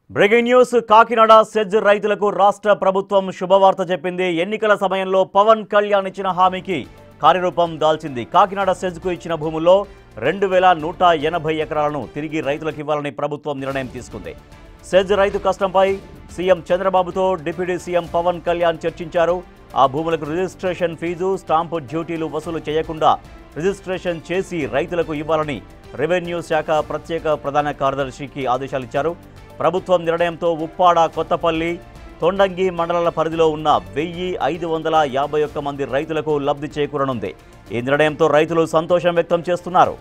Breaking news Kakinada SEZ రైతులకు రాష్ట్ర ప్రభుత్వం శుభవార్త చెప్పింది. ఎన్నికల సమయంలో పవన్ కళ్యాణ్ ఇచ్చిన హామీకి కార్యరూపం దాల్చింది. కాకినాడ సెజ్కు ఇచ్చిన భూముల్లో 2180 ఎకరాలను తిరిగి రైతులకు ఇవ్వాలని ప్రభుత్వం నిర్ణయం తీసుకుంది. సెజ్ రైతు కష్టంపై సీఎం చంద్రబాబుతో డిప్యూటీ సీఎం పవన్ కళ్యాణ్ చర్చించారు. ఆ భూములకు రిజిస్ట్రేషన్ ఫీజు, స్టాంపు డ్యూటీలు వసూలు చేయకుండా రిజిస్ట్రేషన్ చేసి రైతులకు ఇవ్వాలని రెవెన్యూ శాఖ ప్రత్యేక ప్రధాన కార్యదర్శికి ఆదేశాలు ఇచ్చారు. ప్రభుత్వం నిర్ణయంతో ఉప్పాడ, కొత్తపల్లి, తొండంగి మండలాల పరిధిలో ఉన్న 1551 మంది రైతులకు లబ్ధి చేకూరనుంది. ఈ నిర్ణయంతో రైతులు సంతోషం వ్యక్తం చేస్తున్నారు.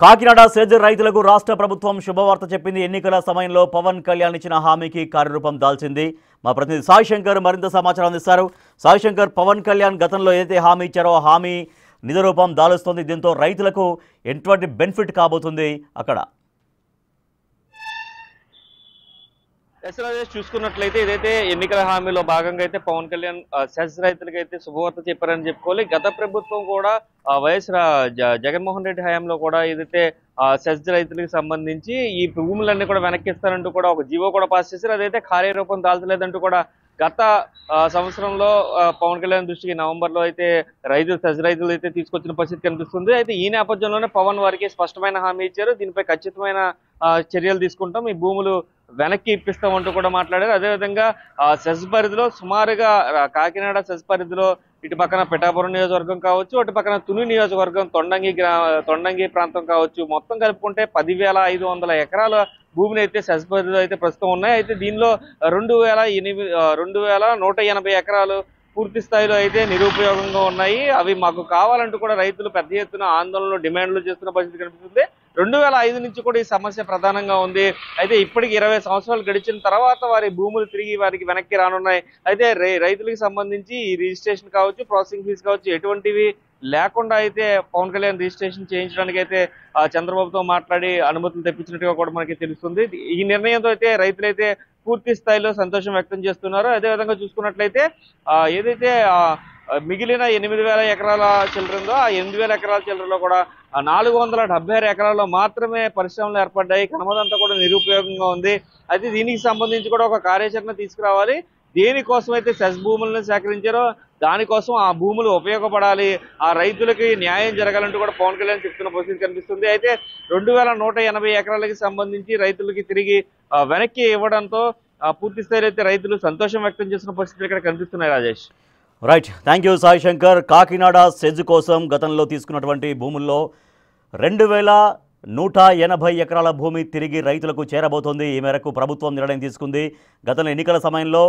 కాకినాడ సెజ్ రైతులకు రాష్ట్ర ప్రభుత్వం శుభవార్త చెప్పింది. ఎన్నికల సమయంలో పవన్ కళ్యాణ్ ఇచ్చిన హామీకి కార్యరూపం దాల్చింది. మా ప్రతినిధి సాయి శంకర్ మరింత సమాచారం అందిస్తారు. సాయి శంకర్, పవన్ కళ్యాణ్ గతంలో ఏదైతే హామీ ఇచ్చారో ఆ హామీ నిజరూపం దాలుస్తుంది. దీంతో రైతులకు ఎటువంటి బెనిఫిట్ కాబోతుంది అక్కడ? ఎస్ఆర్ఎస్ చూసుకున్నట్లయితే ఏదైతే ఎన్నికల హామీలో భాగంగా అయితే పవన్ కళ్యాణ్ సెజ్ రైతులకి అయితే శుభవార్త చెప్పారని చెప్పుకోవాలి. గత ప్రభుత్వం కూడా వైఎస్ జగన్మోహన్ రెడ్డి హయాంలో కూడా ఏదైతే సెజ్ రైతులకు సంబంధించి ఈ భూములన్నీ కూడా వెనక్కిస్తారంటూ కూడా ఒక జీవో కూడా పాస్ చేశారు. అదైతే కార్యరూపం దాల్చలేదంటూ కూడా గత సంవత్సరంలో పవన్ కళ్యాణ్ దృష్టికి నవంబర్లో అయితే సెజ్ రైతులు అయితే తీసుకొచ్చిన పరిస్థితి కనిపిస్తుంది. అయితే ఈ నేపథ్యంలోనే పవన్ వారికి స్పష్టమైన హామీ ఇచ్చారు. దీనిపై ఖచ్చితమైన చర్యలు తీసుకుంటాం, ఈ భూములు వెనక్కి ఇప్పిస్తామంటూ కూడా మాట్లాడారు. అదేవిధంగా సెజ్ పరిధిలో సుమారుగా కాకినాడ సెజ్ పరిధిలో ఇటు పక్కన పిఠాపురం నియోజకవర్గం కావచ్చు, అటు పక్కన తుని నియోజకవర్గం, తొండంగి ప్రాంతం కావచ్చు, మొత్తం కలుపుకుంటే 10,500 ఎకరాల భూమిని అయితే సెజ్ పరిధిలో అయితే ప్రస్తుతం ఉన్నాయి. అయితే దీనిలో 2180 ఎకరాలు పూర్తి స్థాయిలో అయితే నిరుపయోగంగా ఉన్నాయి. అవి మాకు కావాలంటూ కూడా రైతులు పెద్ద ఎత్తున ఆందోళనలు, డిమాండ్లు చేస్తున్న పరిస్థితి కనిపిస్తుంది. 2005 నుంచి కూడా ఈ సమస్య ప్రధానంగా ఉంది. అయితే ఇప్పటికి 20 సంవత్సరాలు గడిచిన తర్వాత వారి భూములు తిరిగి వారికి వెనక్కి రానున్నాయి. అయితే రైతులకు సంబంధించి ఈ రిజిస్ట్రేషన్ కావచ్చు, ప్రాసెసింగ్ ఫీజు కావచ్చు, ఎటువంటివి లేకుండా అయితే పవన్ కళ్యాణ్ రిజిస్ట్రేషన్ చేయించడానికి అయితే చంద్రబాబుతో మాట్లాడి అనుమతులు తెప్పించినట్టుగా కూడా మనకి తెలుస్తుంది. ఈ నిర్ణయంతో అయితే రైతులైతే పూర్తి స్థాయిలో సంతోషం వ్యక్తం చేస్తున్నారు. అదేవిధంగా చూసుకున్నట్లయితే ఏదైతే మిగిలిన 8,000 ఎకరాల చిల్లర ఉందో ఆ 8,000 ఎకరాల చిల్లరలో కూడా 476 ఎకరాల్లో మాత్రమే పరిశ్రమలు ఏర్పడ్డాయి. కనమదంతా కూడా నిరుపయోగంగా ఉంది. అయితే దీనికి సంబంధించి కూడా ఒక కార్యాచరణ తీసుకురావాలి. దేనికోసం అయితే సెజ్ భూములను సేకరించారో దానికోసం ఆ భూములు ఉపయోగపడాలి, ఆ రైతులకి న్యాయం జరగాలంటూ కూడా పవన్ కళ్యాణ్ చెప్తున్న పరిస్థితి కనిపిస్తుంది. అయితే 2180 ఎకరాలకి సంబంధించి రైతులకి తిరిగి వెనక్కి ఇవ్వడంతో పూర్తి స్థాయిలో అయితే రైతులు సంతోషం వ్యక్తం చేస్తున్న పరిస్థితులు ఇక్కడ కనిపిస్తున్నాయి. Rajesh, right, thank you Sai Shankar. Kakinada SEZ కోసం గతంలో తీసుకున్నటువంటి భూముల్లో 2180 ఎకరాల భూమి తిరిగి రైతులకు చేరబోతోంది. ఈ మేరకు ప్రభుత్వం నిర్ణయం తీసుకుంది. గతంలో ఎన్నికల సమయంలో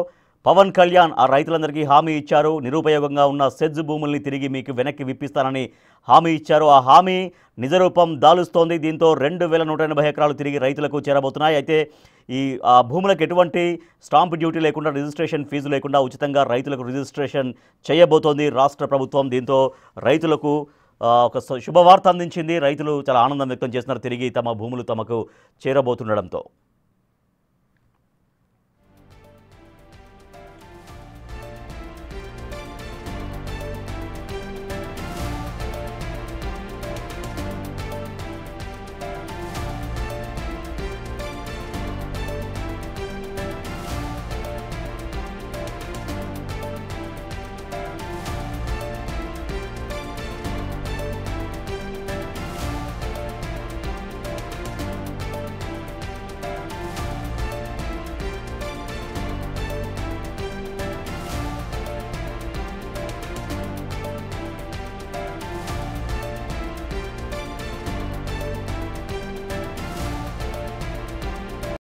పవన్ కళ్యాణ్ ఆ రైతులందరికీ హామీ ఇచ్చారు. నిరుపయోగంగా ఉన్న సెజ్ భూముల్ని తిరిగి మీకు వెనక్కి విప్పిస్తానని హామీ ఇచ్చారు. ఆ హామీ నిజరూపం దాలుస్తోంది. దీంతో 2180 ఎకరాలు తిరిగి రైతులకు చేరబోతున్నాయి. అయితే ఈ భూములకు ఎటువంటి స్టాంప్ డ్యూటీ లేకుండా, రిజిస్ట్రేషన్ ఫీజు లేకుండా ఉచితంగా రైతులకు రిజిస్ట్రేషన్ చేయబోతోంది రాష్ట్ర ప్రభుత్వం. దీంతో రైతులకు ఒక శుభవార్త అందించింది. రైతులు చాలా ఆనందం వ్యక్తం చేస్తున్నారు, తిరిగి తమ భూములు తమకు చేరబోతుండడంతో.